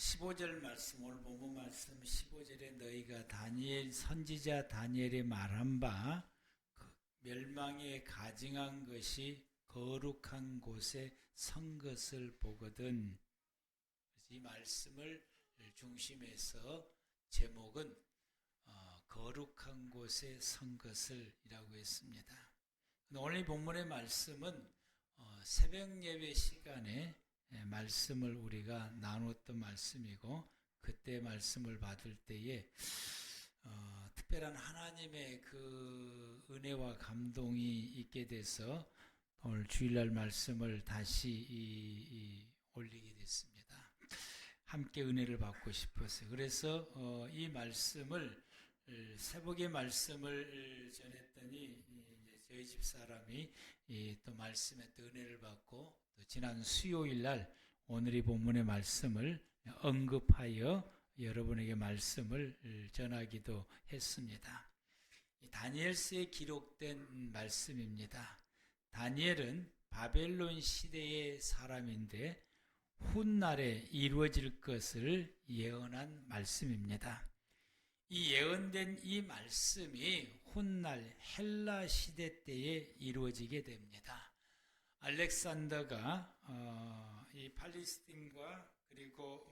15절 말씀, 오늘 본문 말씀 15절에 너희가 다니엘 선지자 다니엘이 말한 바 멸망에 가증한 것이 거룩한 곳에 선 것을 보거든. 이 말씀을 중심해서 제목은 거룩한 곳에 선 것을 이라고 했습니다. 오늘 본문의 말씀은 새벽 예배 시간에 말씀을 우리가 나눴던 말씀이고, 그때 말씀을 받을 때에 특별한 하나님의 그 은혜와 감동이 있게 돼서 오늘 주일날 말씀을 다시 올리게 됐습니다. 함께 은혜를 받고 싶었어요. 그래서 이 말씀을 새벽의 말씀을 전했더니 저희 집 사람이 또 말씀에 또 은혜를 받고, 또 지난 수요일 날 오늘의 본문의 말씀을 언급하여 여러분에게 말씀을 전하기도 했습니다. 다니엘서에 기록된 말씀입니다. 다니엘은 바벨론 시대의 사람인데 훗날에 이루어질 것을 예언한 말씀입니다. 이 예언된 이 말씀이 훗날 헬라 시대 때에 이루어지게 됩니다. 알렉산더가 이 팔레스틴과 그리고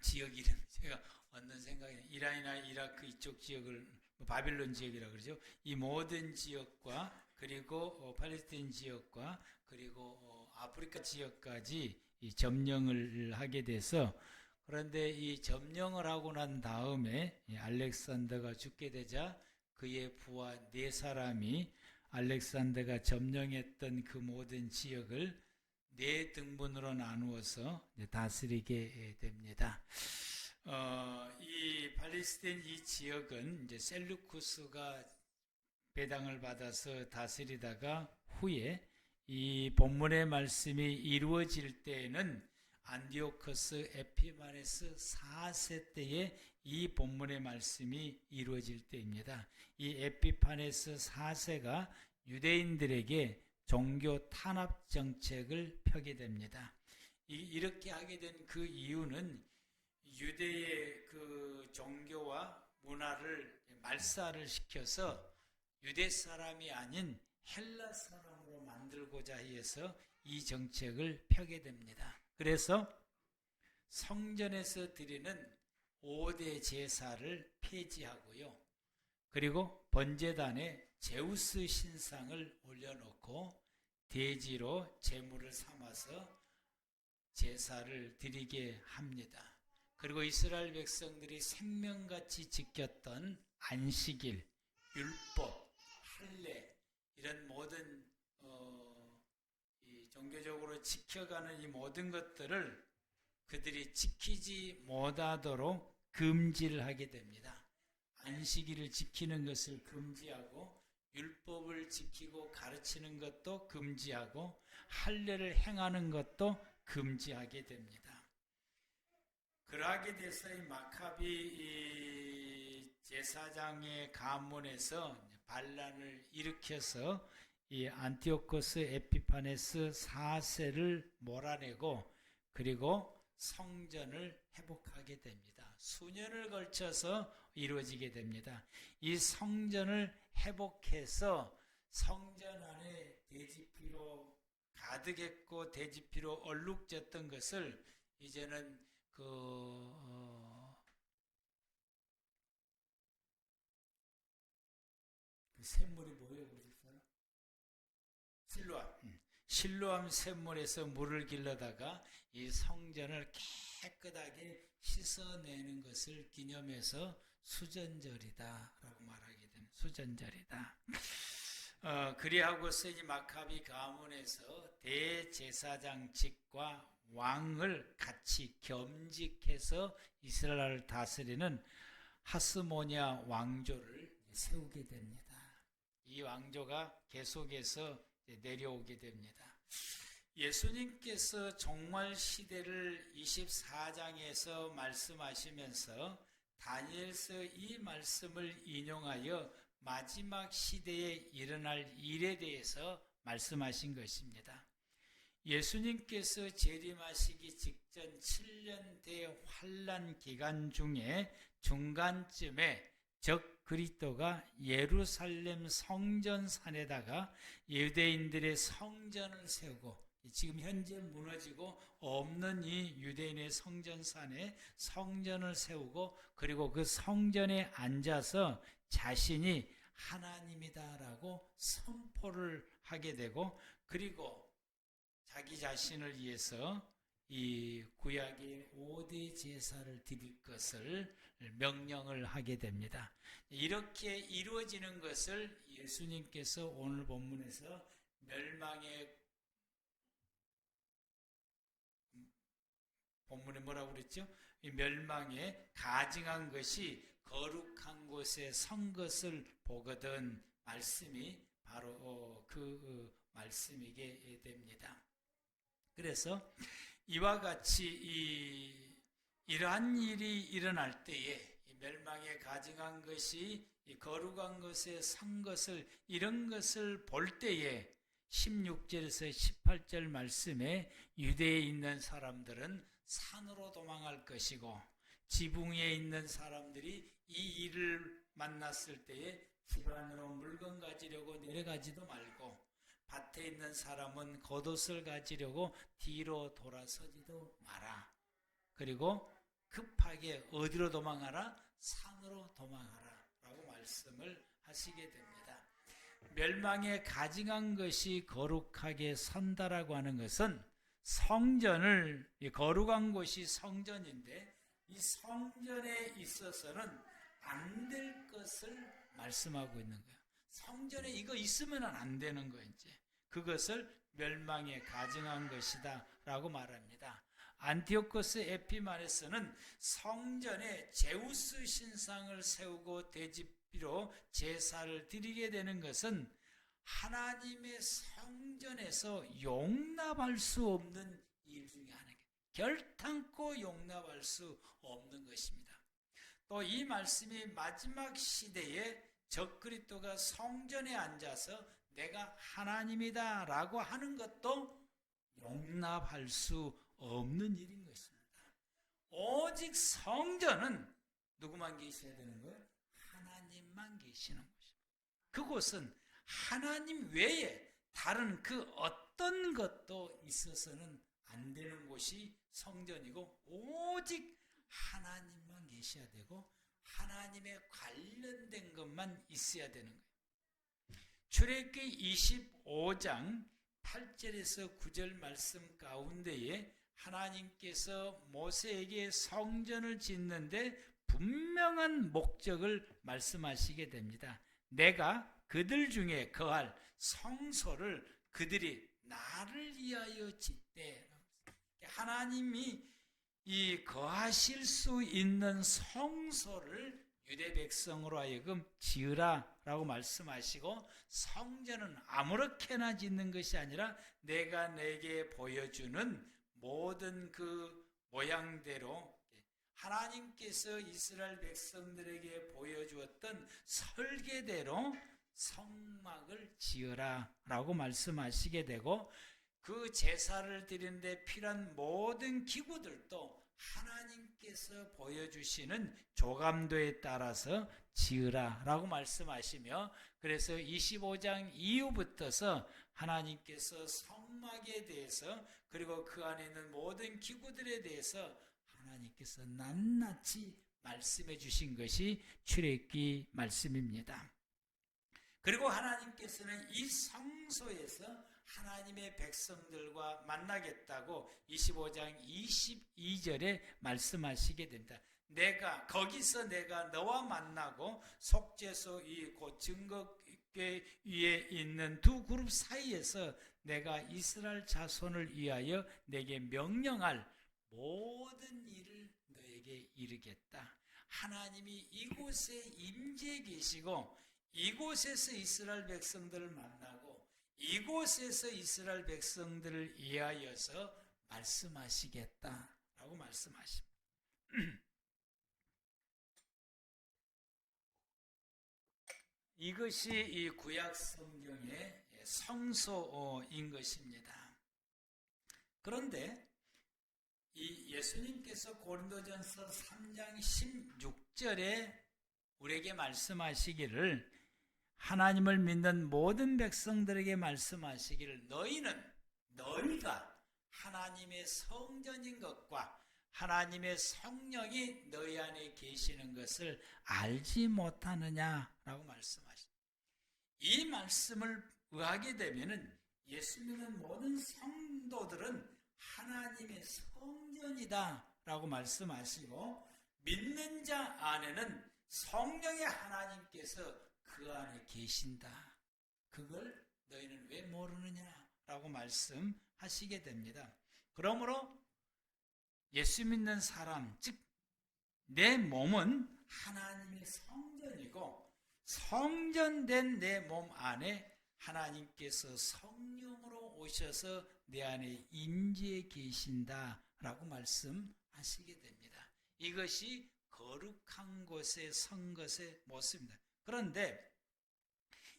지역 이름 제가 얻는 생각이, 이란이나 이라크 이쪽 지역을 바빌론 지역이라 그러죠. 이 모든 지역과 그리고 팔레스틴 지역과 그리고 아프리카 지역까지 이 점령을 하게 돼서, 그런데 이 점령을 하고 난 다음에 알렉산더가 죽게 되자 그의 부하 4사람이 알렉산더가 점령했던 그 모든 지역을 4등분으로 나누어서 다스리게 됩니다. 이 팔레스틴 이 지역은 이제 셀루쿠스가 배당을 받아서 다스리다가 후에 이 본문의 말씀이 이루어질 때에는 안디오코스 에피파네스 4세 때에 이 본문의 말씀이 이루어질 때입니다. 이 에피파네스 4세가 유대인들에게 종교 탄압 정책을 펴게 됩니다. 이렇게 하게 된 그 이유는 유대의 그 종교와 문화를 말살을 시켜서 유대 사람이 아닌 헬라 사람으로 만들고자 해서 이 정책을 펴게 됩니다. 그래서 성전에서 드리는 5대 제사를 폐지하고요. 그리고 번제단에 제우스 신상을 올려놓고 대지로 제물을 삼아서 제사를 드리게 합니다. 그리고 이스라엘 백성들이 생명같이 지켰던 안식일, 율법, 할례, 이런 모든 이 종교적으로 지켜가는 이 모든 것들을 그들이 지키지 못하도록 금지를 하게 됩니다. 안식일을 지키는 것을 금지하고, 율법을 지키고 가르치는 것도 금지하고, 할례를 행하는 것도 금지하게 됩니다. 그러하게 돼서 이 마카비 제사장의 가문에서 반란을 일으켜서 이 안티오코스 에피파네스 4세를 몰아내고, 그리고 성전을 회복하게 됩니다. 수년을 걸쳐서 이루어지게 됩니다. 이 성전을 회복해서 성전 안에 대지피로 가득했고 대지피로 얼룩졌던 것을 이제는 그 샘물이 뭐예요? 실로암 샘물에서 물을 길러다가 이 성전을 깨끗하게 씻어내는 것을 기념해서 수전절이다 라고 말하게 됩니다. 수전절이다. 그리하고서 이 마카비 가문에서 대제사장직과 왕을 같이 겸직해서 이스라엘을 다스리는 하스모니아 왕조를 세우게 됩니다. 이 왕조가 계속해서 내려오게 됩니다. 예수님께서 종말 시대를 24장에서 말씀하시면서 다니엘서 이 말씀을 인용하여 마지막 시대에 일어날 일에 대해서 말씀하신 것입니다. 예수님께서 재림하시기 직전 7년 대환란 기간 중에 중간쯤에 적 그리스도가 예루살렘 성전산에다가 유대인들의 성전을 세우고, 지금 현재 무너지고 없는 이 유대인의 성전산에 성전을 세우고, 그리고 그 성전에 앉아서 자신이 하나님이다라고 선포를 하게 되고, 그리고 자기 자신을 위해서 이 구약의 5대 제사를 드릴 것을 명령을 하게 됩니다. 이렇게 이루어지는 것을 예수님께서 오늘 본문에서 본문에 뭐라고 그랬죠? 이 멸망에 가증한 것이 거룩한 곳에 선 것을 보거든, 말씀이 바로 그 말씀이게 됩니다. 그래서 이와 같이 이러한 일이 일어날 때에 멸망에 가증한 것이 거룩한 것에 선 것을, 이런 것을 볼 때에 16절에서 18절 말씀에 유대에 있는 사람들은 산으로 도망할 것이고, 지붕 위에 있는 사람들이 이 일을 만났을 때에 집 안으로 물건 가지려고 내려가지도 말고, 밭에 있는 사람은 겉옷을 가지려고 뒤로 돌아서지도 마라. 그리고 급하게 어디로 도망하라? 산으로 도망하라 라고 말씀을 하시게 됩니다. 멸망에 가증한 것이 거룩하게 선다라고 하는 것은 성전을, 거룩한 곳이 성전인데 이 성전에 있어서는 안 될 것을 말씀하고 있는 거예요. 성전에 이거 있으면 안 되는 거예요. 이제 그것을 멸망에 가증한 것이다 라고 말합니다. 안티오코스 에피마네스는 성전에 제우스 신상을 세우고 돼지피로 제사를 드리게 되는 것은 하나님의 성전에서 용납할 수 없는 일 중에 하나입니다. 결탄코 용납할 수 없는 것입니다. 또 이 말씀이 마지막 시대에 적그리스도가 성전에 앉아서 내가 하나님이다 라고 하는 것도 용납할 수 없는 일인 것입니다. 오직 성전은 누구만 계셔야 되는 거예요? 하나님만 계시는 것입니다. 그곳은 하나님 외에 다른 그 어떤 것도 있어서는 안 되는 곳이 성전이고, 오직 하나님만 계셔야 되고 하나님에 관련된 것만 있어야 되는 거예요. 출애굽기 25장 8절에서 9절 말씀 가운데에 하나님께서 모세에게 성전을 짓는데 분명한 목적을 말씀하시게 됩니다. 내가 그들 중에 거할 성소를 그들이 나를 위하여 짓되, 하나님이 이 거하실 수 있는 성소를 유대 백성으로 하여금 지으라 라고 말씀하시고, 성전은 아무렇게나 짓는 것이 아니라 내가 내게 보여주는 모든 그 모양대로 하나님께서 이스라엘 백성들에게 보여주었던 설계대로 성막을 지으라 라고 말씀하시게 되고, 그 제사를 드리는데 필요한 모든 기구들도 하나님께서 보여주시는 조감도에 따라서 지으라 라고 말씀하시며, 그래서 25장 이후부터서 하나님께서 성막에 대해서, 그리고 그 안에 있는 모든 기구들에 대해서 하나님께서 낱낱이 말씀해 주신 것이 출애굽기 말씀입니다. 그리고 하나님께서는 이 성소에서 하나님의 백성들과 만나겠다고 25장 22절에 말씀하시게 됩니다. 거기서 내가 너와 만나고 속죄소 이 곧 증거궤 위에 있는 두 그룹 사이에서 내가 이스라엘 자손을 위하여 내게 명령할 모든 일을 너에게 이르겠다. 하나님이 이곳에 임재 계시고 이곳에서 이스라엘 백성들을 만나고 이곳에서 이스라엘 백성들을 위하여서 말씀하시겠다라고 말씀하십니다. 이것이 이 구약 성경의 성소인 것입니다. 그런데 이 예수님께서 고린도전서 3장 16절에 우리에게 말씀하시기를, 하나님을 믿는 모든 백성들에게 말씀하시기를, 너희가 하나님의 성전인 것과 하나님의 성령이 너희 안에 계시는 것을 알지 못하느냐라고 말씀하십니다. 이 말씀을 의하게 되면은 예수 믿는 모든 성도들은 하나님의 성전이다라고 말씀하시고, 믿는 자 안에는 성령의 하나님께서 그 안에 계신다. 그걸 너희는 왜 모르느냐라고 말씀하시게 됩니다. 그러므로 예수 믿는 사람, 즉 내 몸은 하나님의 성전이고, 성전된 내 몸 안에 하나님께서 성령으로 오셔서 내 안에 임재해 계신다라고 말씀하시게 됩니다. 이것이 거룩한 곳에 선 것의 모습입니다. 그런데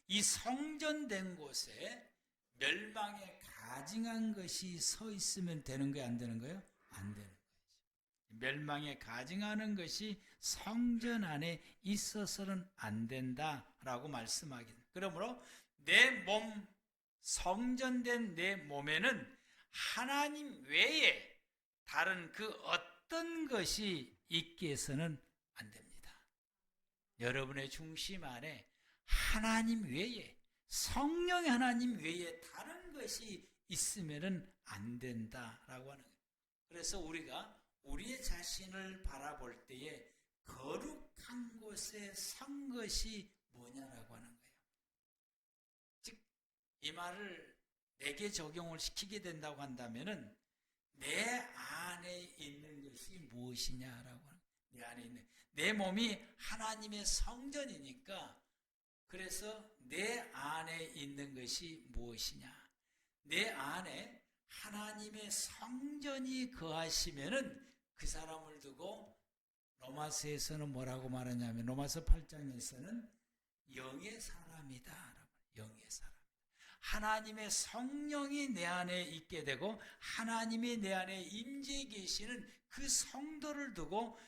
이 성전된 곳에 멸망에 가증한 것이 서 있으면 되는 거예요, 안 되는 거예요? 안 되는 거예요. 멸망에 가증하는 것이 성전 안에 있어서는 안 된다라고 말씀하겠습니다. 그러므로 내 몸, 성전된 내 몸에는 하나님 외에 다른 그 어떤 것이 있게 해서는 안 됩니다. 여러분의 중심 안에 하나님 외에, 성령의 하나님 외에 다른 것이 있으면은 안 된다라고 하는 거예요. 그래서 우리가 우리의 자신을 바라볼 때에 거룩한 곳에 선 것이 뭐냐라고 하는 거예요. 즉, 이 말을 내게 적용을 시키게 된다고 한다면은 내 안에 있는 것이 무엇이냐라고 하는 거예요. 내 안에 있는, 내 몸이 하나님의 성전이니까, 그래서 내 안에 있는 것이 무엇이냐? 내 안에 하나님의 성전이 거하시면은 그 사람을 두고 로마서에서는 뭐라고 말하냐면, 로마서 8장에서는 영의 사람이다. 영의 사람. 하나님의 성령이 내 안에 있게 되고 하나님이 내 안에 임재해 계시는 그 성도를 두고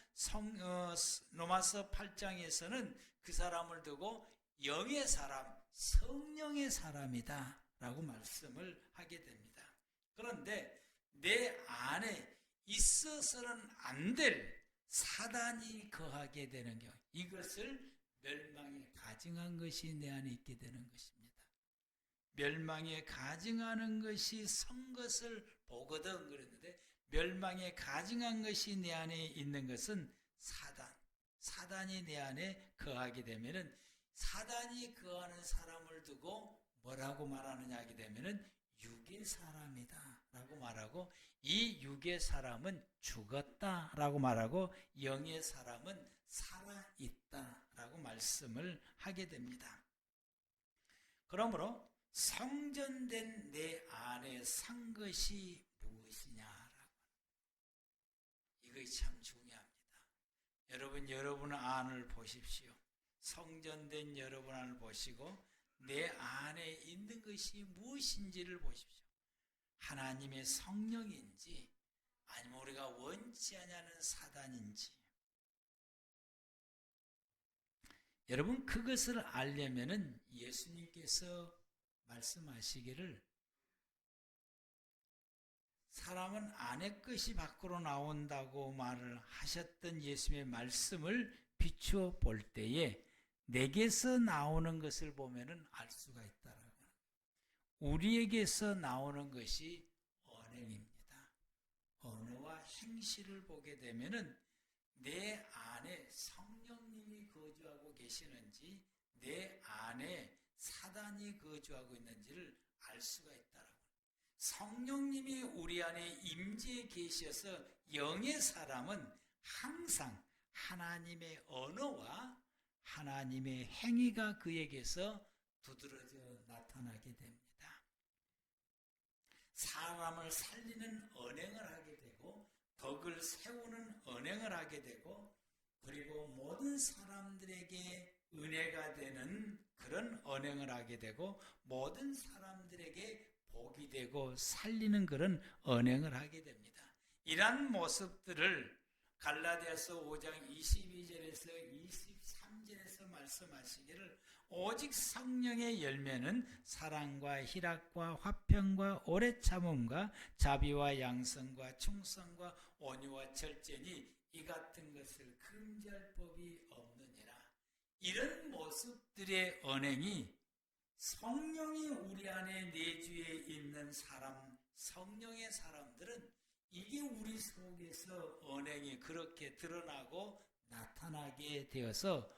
로마서 8장에서는 그 사람을 두고 영의 사람, 성령의 사람이다 라고 말씀을 하게 됩니다. 그런데 내 안에 있어서는 안 될 사단이 거하게 되는 경우, 이것을 멸망에 가증한 것이 내 안에 있게 되는 것입니다. 멸망에 가증하는 것이 선 것을 보거든 그랬는데, 멸망에 가증한 것이 내 안에 있는 것은 사단이 내 안에 거하게 되면은, 사단이 거하는 사람을 두고 뭐라고 말하느냐 하게 되면은 육의 사람이다 라고 말하고, 이 육의 사람은 죽었다 라고 말하고, 영의 사람은 살아있다 라고 말씀을 하게 됩니다. 그러므로 성전된 내 안에 산 것이 무엇이냐라고, 이것이 참 중요합니다. 여러분 안을 보십시오. 성전된 여러분 안을 보시고 내 안에 있는 것이 무엇인지를 보십시오. 하나님의 성령인지 아니면 우리가 원치 않냐는 사단인지. 여러분, 그것을 알려면은 예수님께서 말씀하시기를, 사람은 안의 것이 밖으로 나온다고 말을 하셨던 예수님의 말씀을 비추어 볼 때에 내게서 나오는 것을 보면은 알 수가 있다라고. 우리에게서 나오는 것이 언행입니다. 언어와 행실을 보게 되면은 내 안에 성령님이 거주하고 계시는지 내 안에 사단이 거주하고 있는지를 알 수가 있다라고. 성령님이 우리 안에 임재해 계셔서 영의 사람은 항상 하나님의 언어와 하나님의 행위가 그에게서 두드러져 나타나게 됩니다. 사람을 살리는 언행을 하게 되고 덕을 세우는 언행을 하게 되고, 그리고 모든 사람들에게 은혜가 되는 그런 언행을 하게 되고 모든 사람들에게 복이 되고 살리는 그런 언행을 하게 됩니다. 이러한 모습들을 갈라디아서 5장 22절에서 23절에서 말씀하시기를 오직 성령의 열매는 사랑과 희락과 화평과 오래 참음과 자비와 양성과 충성과 온유와 절제니 이 같은 것을 금지할 법이 없느니라. 이런 모습들의 언행이 성령이 우리 안에 내주에 있는 사람, 성령의 사람들은 이게 우리 속에서 언행이 그렇게 드러나고 나타나게 되어서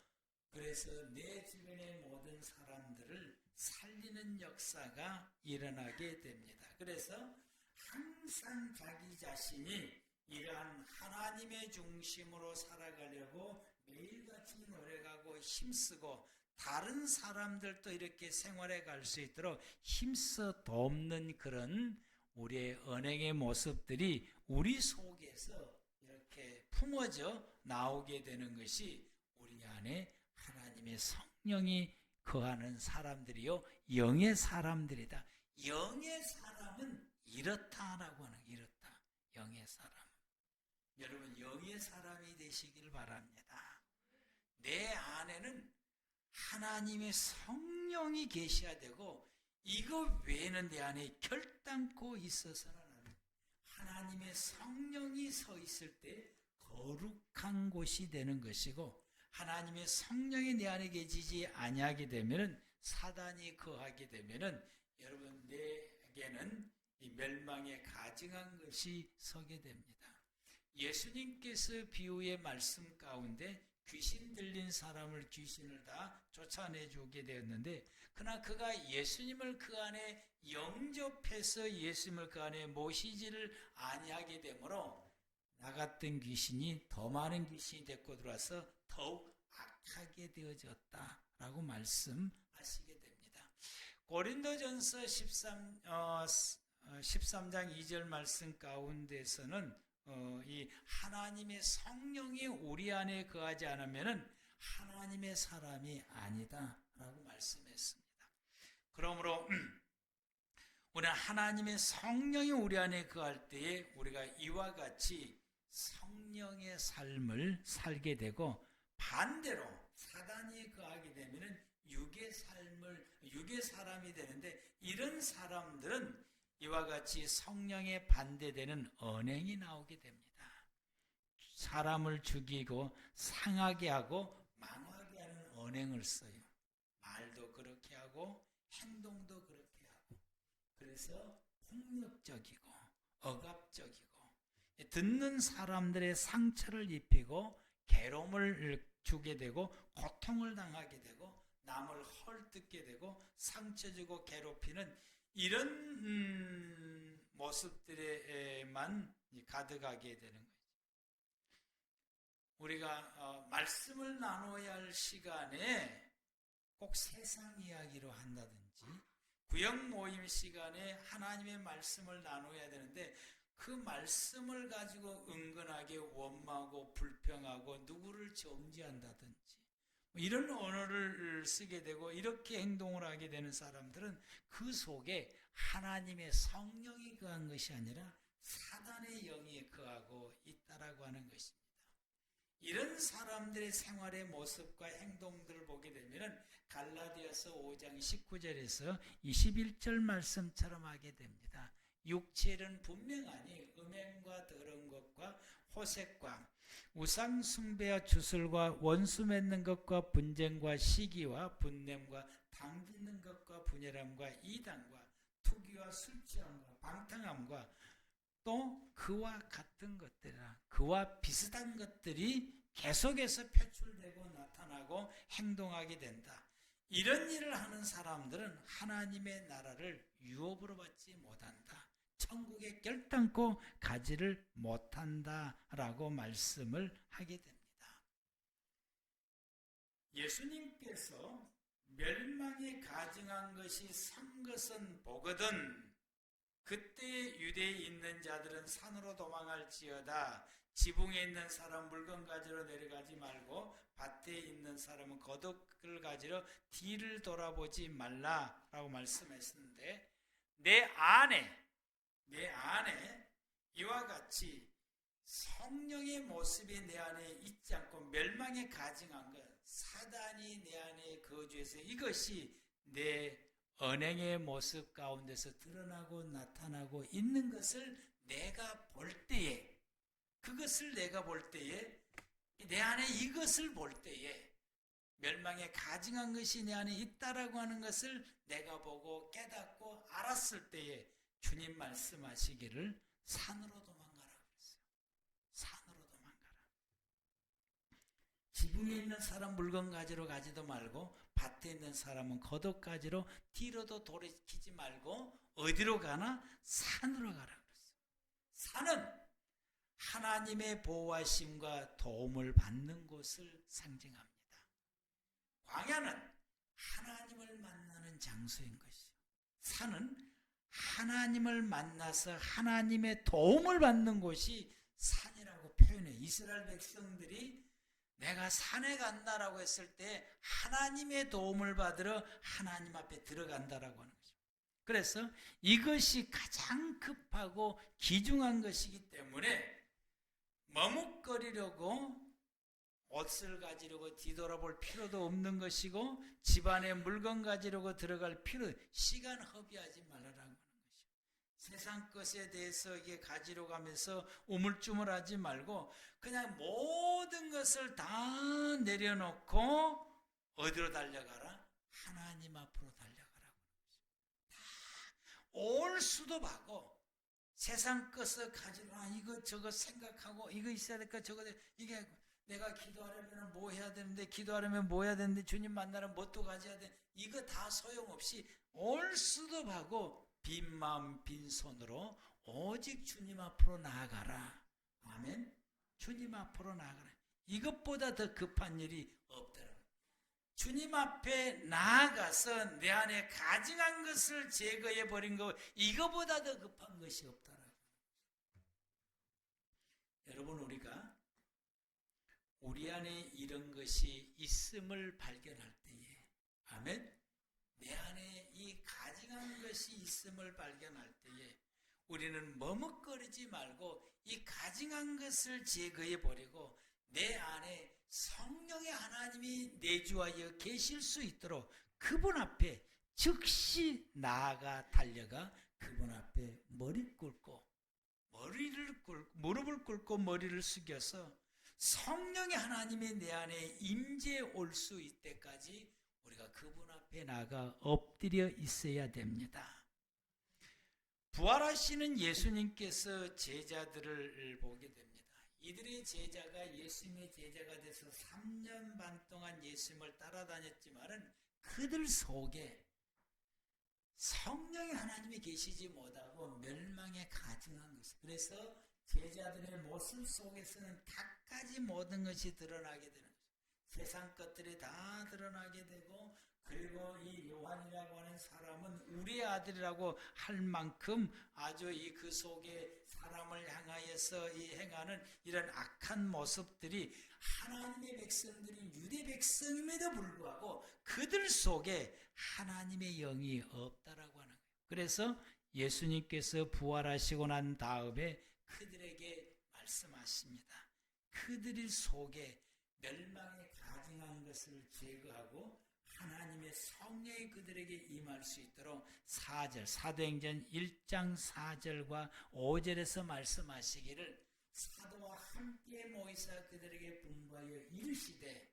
그래서 내 주변의 모든 사람들을 살리는 역사가 일어나게 됩니다. 그래서 항상 자기 자신이 이러한 하나님의 중심으로 살아가려고 매일같이 노력하고 힘쓰고 다른 사람들도 이렇게 생활해 갈 수 있도록 힘써 돕는 그런 우리의 언행의 모습들이 우리 속에서 이렇게 품어져 나오게 되는 것이 우리 안에 하나님의 성령이 거하는 사람들이요 영의 사람들이다. 영의 사람은 이렇다라고 하는 이렇다. 영의 사람. 여러분 영의 사람이 되시길 바랍니다. 내 안에는 하나님의 성령이 계셔야 되고 이거 외에는 내 안에 결단코 있어서는 안 돼요. 하나님의 성령이 서 있을 때 거룩한 곳이 되는 것이고 하나님의 성령이 내 안에 계시지 아니하게 되면은 사단이 거하게 되면은 여러분 내게는 이 멸망에 가증한 것이 서게 됩니다. 예수님께서 비유의 말씀 가운데 귀신 들린 사람을 귀신을 다 쫓아내주게 되었는데 그러나 그가 예수님을 그 안에 영접해서 예수님을 그 안에 모시지를 아니하게 되므로 나갔던 귀신이 더 많은 귀신이 데리고 들어와서 더욱 악하게 되어졌다라고 말씀하시게 됩니다. 고린도전서 13장 2절 말씀 가운데서는 이 하나님의 성령이 우리 안에 거하지 않으면은 하나님의 사람이 아니다라고 말씀했습니다. 그러므로 우리는 하나님의 성령이 우리 안에 거할 때에 우리가 이와 같이 성령의 삶을 살게 되고 반대로 사단이 거하게 되면은 육의 사람이 되는데 이런 사람들은 이와 같이 성령에 반대되는 언행이 나오게 됩니다. 사람을 죽이고 상하게 하고 망하게 하는 언행을 써요. 말도 그렇게 하고 행동도 그렇게 하고 그래서 폭력적이고 억압적이고 듣는 사람들의 상처를 입히고 괴로움을 주게 되고 고통을 당하게 되고 남을 헐뜯게 되고 상처 주고 괴롭히는 이런 모습들에만 가득하게 되는 거죠. 우리가 말씀을 나눠야 할 시간에 꼭 세상 이야기로 한다든지 구역 모임 시간에 하나님의 말씀을 나눠야 되는데 그 말씀을 가지고 은근하게 원망하고 불평하고 누구를 정죄한다든지 이런 언어를 쓰게 되고 이렇게 행동을 하게 되는 사람들은 그 속에 하나님의 성령이 거한 것이 아니라 사단의 영이 거하고 있다라고 하는 것입니다. 이런 사람들의 생활의 모습과 행동들을 보게 되면 갈라디아서 5장 19절에서 21절 말씀처럼 하게 됩니다. 육체는 분명하니 음행과 더러운 것과 호색과 우상 숭배와 주술과 원수 맺는 것과 분쟁과 시기와 분냄과 당짓는 것과 분열함과 이단과 투기와 술 취함과 방탕함과 또 그와 같은 것들이라 그와 비슷한 것들이 계속해서 표출되고 나타나고 행동하게 된다. 이런 일을 하는 사람들은 하나님의 나라를 유업으로 받지 못한다. 천국에 결단코 가지를 못한다라고 말씀을 하게 됩니다. 예수님께서 멸망에 가증한 것이 산 것은 보거든 그때 유대에 있는 자들은 산으로 도망할지어다. 지붕에 있는 사람 물건 가지러 내려가지 말고 밭에 있는 사람은 겉옷을 가지러 뒤를 돌아보지 말라라고 말씀했었는데, 내 안에 이와 같이 성령의 모습이 내 안에 있지 않고 멸망에 가증한 것, 사단이 내 안에 거주해서 이것이 내 언행의 모습 가운데서 드러나고 나타나고 있는 것을 내가 볼 때에, 그것을 내가 볼 때에, 내 안에 이것을 볼 때에, 멸망에 가증한 것이 내 안에 있다라고 하는 것을 내가 보고 깨닫고 알았을 때에 주님 말씀하시기를 산으로 도망가라 그랬어요. 산으로 도망가라. 지붕에 있는 사람 물건 가지러 가지도 말고 밭에 있는 사람은 겉옷 가지러 뒤로도 돌이키지 말고 어디로 가나? 산으로 가라 그랬어요. 산은 하나님의 보호하심과 도움을 받는 곳을 상징합니다. 광야는 하나님을 만나는 장소인 것이요. 산은 하나님을 만나서 하나님의 도움을 받는 곳이 산이라고 표현해요. 이스라엘 백성들이 내가 산에 간다라고 했을 때 하나님의 도움을 받으러 하나님 앞에 들어간다라고 하는 거죠. 그래서 이것이 가장 급하고 귀중한 것이기 때문에 머뭇거리려고 옷을 가지려고 뒤돌아볼 필요도 없는 것이고, 집안에 물건 가지려고 들어갈 시간 허비하지 말라라고 하는 것이죠. 세상 것에 대해서 이게 가지러 가면서 우물쭈물하지 말고 그냥 모든 것을 다 내려놓고 어디로 달려가라? 하나님 앞으로 달려가라고 하는 것이죠. 다 올 수도 하고 세상 것을 가지고 이거 저거 생각하고 이거 있어야 될까 저거 이게 내가 기도하려면 뭐 해야 되는데, 기도하려면 뭐 해야 되는데, 주님 만나러 뭣도 가져야 돼. 이거 다 소용없이 올 수도 하고 빈 마음 빈 손으로 오직 주님 앞으로 나아가라. 아멘. 주님 앞으로 나아가라. 이것보다 더 급한 일이 없더라고요. 주님 앞에 나아가서 내 안에 가증한 것을 제거해 버린 거, 이거보다 더 급한 것이 없더라고요. 여러분, 우리 안에 이런 것이 있음을 발견할 때에, 아멘, 내 안에 이 가증한 것이 있음을 발견할 때에 우리는 머뭇거리지 말고 이 가증한 것을 제거해 버리고 내 안에 성령의 하나님이 내주하여 계실 수 있도록 그분 앞에 즉시 나아가 달려가 그분 앞에 무릎을 꿇고 머리를 숙여서 성령의 하나님이 내 안에 임재해 올 수 있때까지 우리가 그분 앞에 나가 엎드려 있어야 됩니다. 부활하시는 예수님께서 제자들을 보게 됩니다. 이들의 제자가 예수님의 제자가 돼서 3년 반 동안 예수님을 따라다녔지만은 그들 속에 성령의 하나님이 계시지 못하고 멸망에 가증한 것이, 그래서 제자들의 모습 속에서는 갖가지 모든 것이 드러나게 되는 것이죠. 세상 것들이 다 드러나게 되고, 그리고 이 요한이라고 하는 사람은 우리의 아들이라고 할 만큼 아주 그 속에 사람을 향하여서 행하는 이런 악한 모습들이 하나님의 백성들이 유대 백성임에도 불구하고 그들 속에 하나님의 영이 없다라고 하는 거예요. 그래서 예수님께서 부활하시고 난 다음에 그들에게 말씀하십니다. 그들의 속에 멸망에 가증한 것을 제거하고 하나님의 성령이 그들에게 임할 수 있도록 4절, 사도행전 1장 4절과 5절에서 말씀하시기를, 사도와 함께 모이사 그들에게 분부하여 이르시되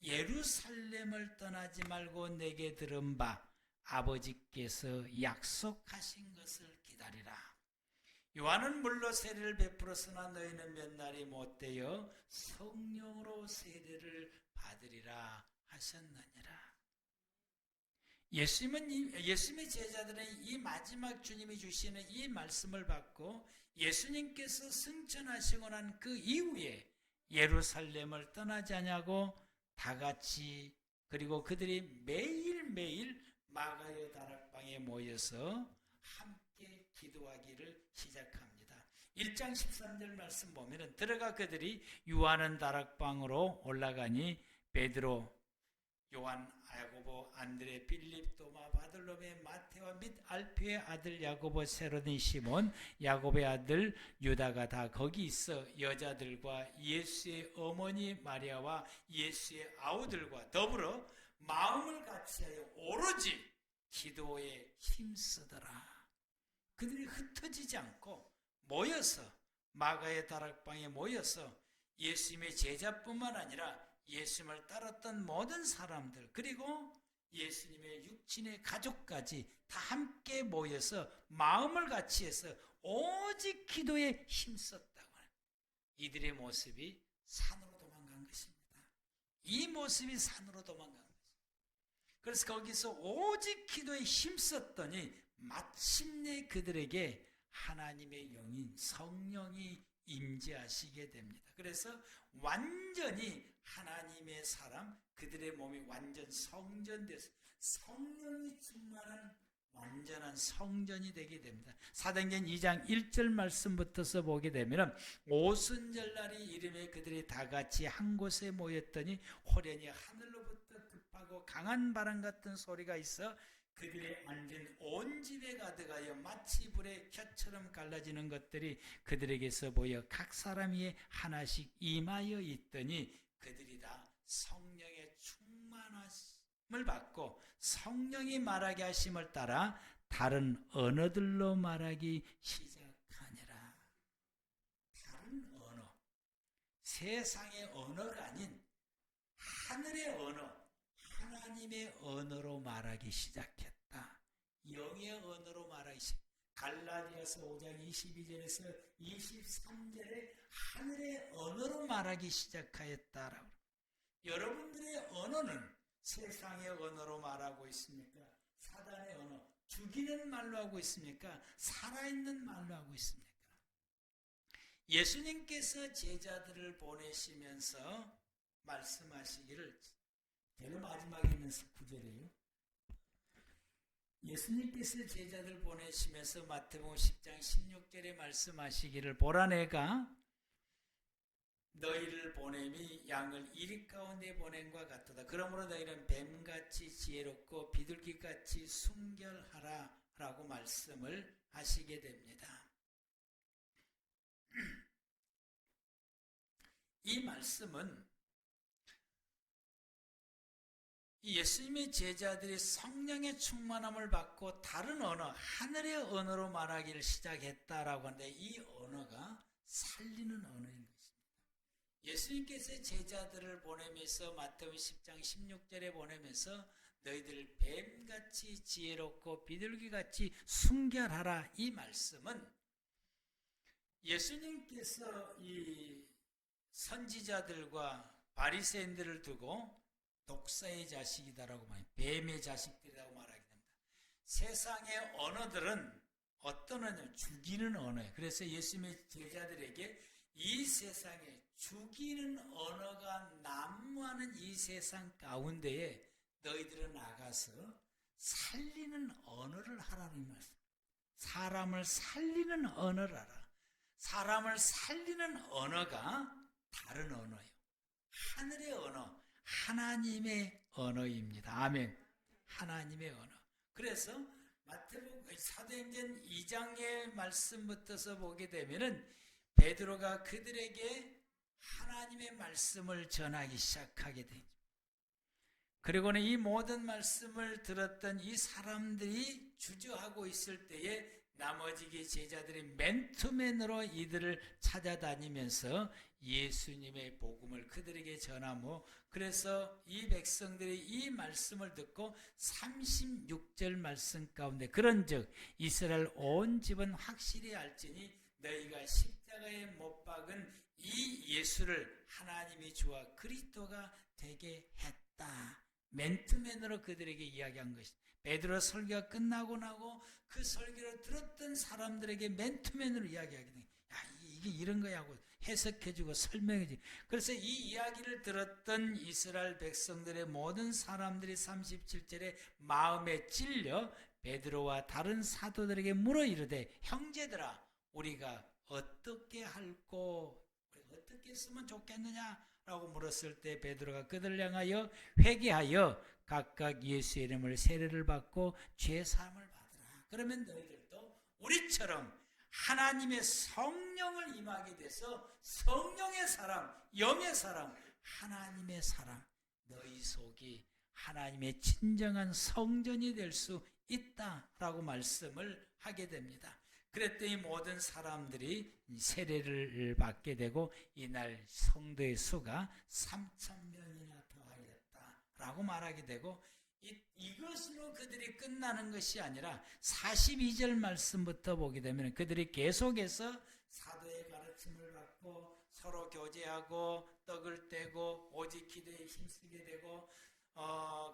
예루살렘을 떠나지 말고 내게 들은 바 아버지께서 약속하신 것을 기다리라. 요한은 물로 세례를 베풀었으나 너희는 몇 날이 못되어 성령으로 세례를 받으리라 하셨느니라. 예수님의 제자들은 이 마지막 주님이 주시는 이 말씀을 받고 예수님께서 승천하시고 난 그 이후에 예루살렘을 떠나지 않냐고 다 같이, 그리고 그들이 매일매일 마가의 다락방에 모여서 함께 기도하기를 시작합니다. 1장 13절 말씀 보면은 들어가 그들이 유하는 다락방으로 올라가니 베드로, 요한, 야고보, 안드레, 빌립, 도마, 바들로메, 마테와 및 알페의 아들 야고보, 세로니 시몬, 야고보의 아들 유다가 다 거기 있어 여자들과 예수의 어머니 마리아와 예수의 아우들과 더불어 마음을 같이하여 오로지 기도에 힘쓰더라. 그들이 흩어지지 않고 모여서 마가의 다락방에 모여서 예수님의 제자뿐만 아니라 예수님을 따랐던 모든 사람들, 그리고 예수님의 육친의 가족까지 다 함께 모여서 마음을 같이 해서 오직 기도에 힘썼다고 해요. 이들의 모습이 산으로 도망간 것입니다. 이 모습이 산으로 도망간 것입니다. 그래서 거기서 오직 기도에 힘썼더니 마침내 그들에게 하나님의 영인 성령이 임재하시게 됩니다. 그래서 완전히 하나님의 사람, 그들의 몸이 완전 성전돼서 성령이 충만한 완전한 성전이 되게 됩니다. 사도행전 2장 1절 말씀부터서 보게 되면 오순절날이 이름에 그들이 다 같이 한 곳에 모였더니 호련히 하늘로부터 급하고 강한 바람 같은 소리가 있어 그들의 앉은 온 집에 가득하여 마치 불의 켜처럼 갈라지는 것들이 그들에게서 보여 각 사람 위에 하나씩 임하여 있더니 그들이 다 성령의 충만함을 받고 성령이 말하게 하심을 따라 다른 언어들로 말하기 시작하니라. 다른 언어, 세상의 언어가 아닌 하늘의 언어, 하나님의 언어로 말하기 시작했다. 영의 언어로 말하기 시작했다. 갈라디아서 5장 22절에서 23절에 하늘의 언어로 말하기 시작하였다라고. 여러분들의 언어는 세상의 언어로 말하고 있습니까? 사단의 언어, 죽이는 말로 하고 있습니까? 살아있는 말로 하고 있습니까? 예수님께서 제자들을 보내시면서 말씀하시기를, 제가 마지막에 있는 구절이에요. 예수님께서 제자들 보내시면서 마태복음 10장 16절에 말씀하시기를, 보라 내가 너희를 보냄이 양을 이리 가운데 보냄과 같도다. 그러므로 너희는 뱀같이 지혜롭고 비둘기같이 순결하라 라고 말씀을 하시게 됩니다. 이 말씀은 예수님의 제자들이 성령의 충만함을 받고 다른 언어, 하늘의 언어로 말하기를 시작했다라고 하는데, 이 언어가 살리는 언어인 것입니다. 예수님께서 제자들을 보내면서 마태복음 10장 16절에 보내면서 너희들 뱀같이 지혜롭고 비둘기같이 순결하라, 이 말씀은 예수님께서 이 선지자들과 바리새인들을 두고 독사의 자식이다라고 말해요. 뱀의 자식들이라고 말하게 됩니다. 세상의 언어들은 어떤 언어냐? 죽이는 언어예요. 그래서 예수님의 제자들에게 이 세상에 죽이는 언어가 난무하는 이 세상 가운데에 너희들은 나가서 살리는 언어를 하라는 말씀. 사람을 살리는 언어를 하라. 사람을 살리는 언어가 다른 언어예요. 하늘의 언어, 하나님의 언어입니다. 아멘. 하나님의 언어. 그래서 마태복음 사도행전 2장의 말씀부터서 보게 되면은 베드로가 그들에게 하나님의 말씀을 전하기 시작하게 되죠. 그리고는 이 모든 말씀을 들었던 이 사람들이 주저하고 있을 때에 나머지 제자들이 맨투맨으로 이들을 찾아다니면서 예수님의 복음을 그들에게 전하며, 그래서 이 백성들이 이 말씀을 듣고 36절 말씀 가운데 그런즉 이스라엘 온 집은 확실히 알지니 너희가 십자가에 못 박은 이 예수를 하나님이 주와 그리스도가 되게 했다. 맨투맨으로 그들에게 이야기한 것이다. 베드로 설교가 끝나고 나고 그 설교를 들었던 사람들에게 맨투맨으로 이야기하게 돼. 야, 이게 이런 거야 하고 해석해주고 설명해주고. 그래서 이 이야기를 들었던 이스라엘 백성들의 모든 사람들이 37절에 마음에 찔려 베드로와 다른 사도들에게 물어 이르되 형제들아 우리가 어떻게 할꼬 어떻게 쓰면 좋겠느냐라고 물었을 때 베드로가 그들을 향하여 회개하여 각각 예수의 이름을 세례를 받고 죄 사함을 받으라. 그러면 너희들도 우리처럼 하나님의 성령을 임하게 돼서 성령의 사람, 영의 사람, 하나님의 사람, 너희 속이 하나님의 진정한 성전이 될 수 있다라고 말씀을 하게 됩니다. 그랬더니 모든 사람들이 세례를 받게 되고 이날 성도의 수가 3,000명이나 더하였다라고 말하게 되고 이것으로 그들이 끝나는 것이 아니라 42절 말씀부터 보게 되면 그들이 계속해서 사도의 가르침을 받고 서로 교제하고 떡을 떼고 오직 기도에 힘쓰게 되고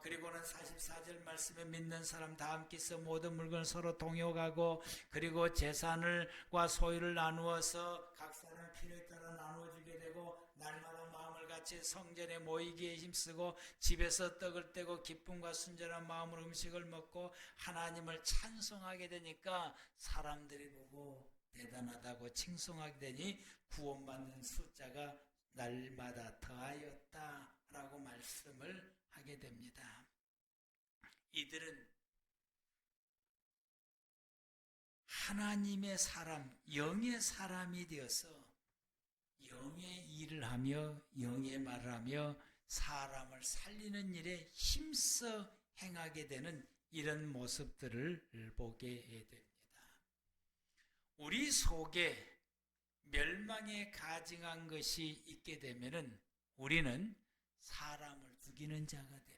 그리고는 44절 말씀에 믿는 사람 다 함께서 모든 물건을 서로 동요가고 그리고 재산과 소유를 나누어서 각 사람 필요에 따라 나누어주게 되고 날마다 마음을 같이 성전에 모이기에 힘쓰고 집에서 떡을 떼고 기쁨과 순전한 마음으로 음식을 먹고 하나님을 찬송하게 되니까 사람들이 보고 대단하다고 칭송하게 되니 구원받는 숫자가 날마다 더하였다라고 말씀을 하게 됩니다. 이들은 하나님의 사람, 영의 사람이 되어서 영의 일을 하며 영의 말을 하며 사람을 살리는 일에 힘써 행하게 되는 이런 모습들을 보게 됩니다. 우리 속에 멸망에 가증한 것이 있게 되면은 우리는 사람을 죽이는 자가 됩니다.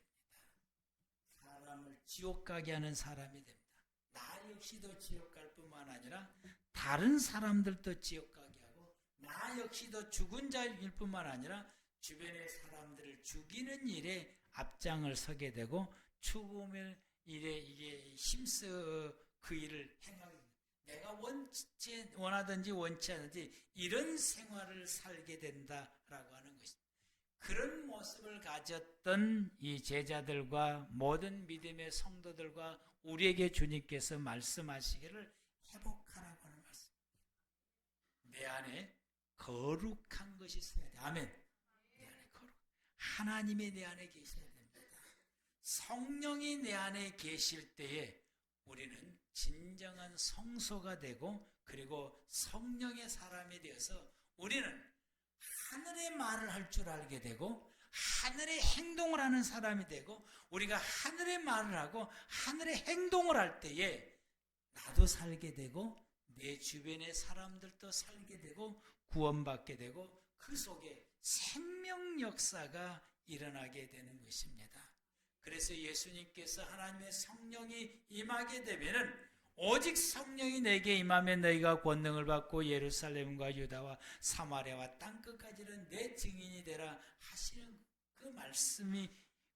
사람을 지옥 가게 하는 사람이 됩니다. 나 역시도 지옥 갈 뿐만 아니라 다른 사람들도 지옥 가게 하고 나 역시도 죽은 자일 뿐만 아니라 주변의 사람들을 죽이는 일에 앞장을 서게 되고 죽음의 일에 이게 힘써 그 일을 행하게 됩니다. 내가 원하든지 원치 않든지 이런 생활을 살게 된다라고 하는 것입니다. 그런 모습을 가졌던 이 제자들과 모든 믿음의 성도들과 우리에게 주님께서 말씀하시기를 회복하라고 하는 말씀입니다. 내 안에 거룩한 것이 있어야 돼. 아멘. 내 안에 거룩. 하나님이 내 안에 계셔야 됩니다. 성령이 내 안에 계실 때에 우리는 진정한 성소가 되고 그리고 성령의 사람이 되어서 우리는 하늘의 말을 할 줄 알게 되고 하늘의 행동을 하는 사람이 되고 우리가 하늘의 말을 하고 하늘의 행동을 할 때에 나도 살게 되고 내 주변의 사람들도 살게 되고 구원받게 되고 그 속에 생명 역사가 일어나게 되는 것입니다. 그래서 예수님께서 하나님의 성령이 임하게 되면은 오직 성령이 내게 임하면 너희가 권능을 받고 예루살렘과 유다와 사마리아와 땅끝까지는 내 증인이 되라 하시는 그 말씀이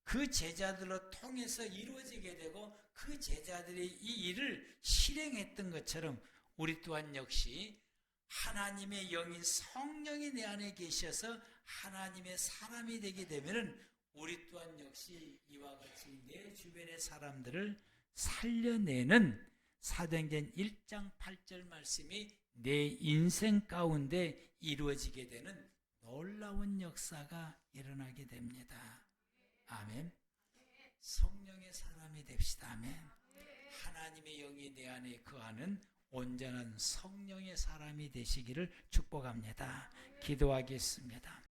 그 제자들로 통해서 이루어지게 되고 그 제자들이 이 일을 실행했던 것처럼 우리 또한 역시 하나님의 영인 성령이 내 안에 계셔서 하나님의 사람이 되게 되면은 우리 또한 역시 이와 같이 내 주변의 사람들을 살려내는 사도행전 1장 8절 말씀이 내 인생 가운데 이루어지게 되는 놀라운 역사가 일어나게 됩니다. 아멘. 성령의 사람이 됩시다. 아멘. 하나님의 영이 내 안에 거하는 온전한 성령의 사람이 되시기를 축복합니다. 기도하겠습니다.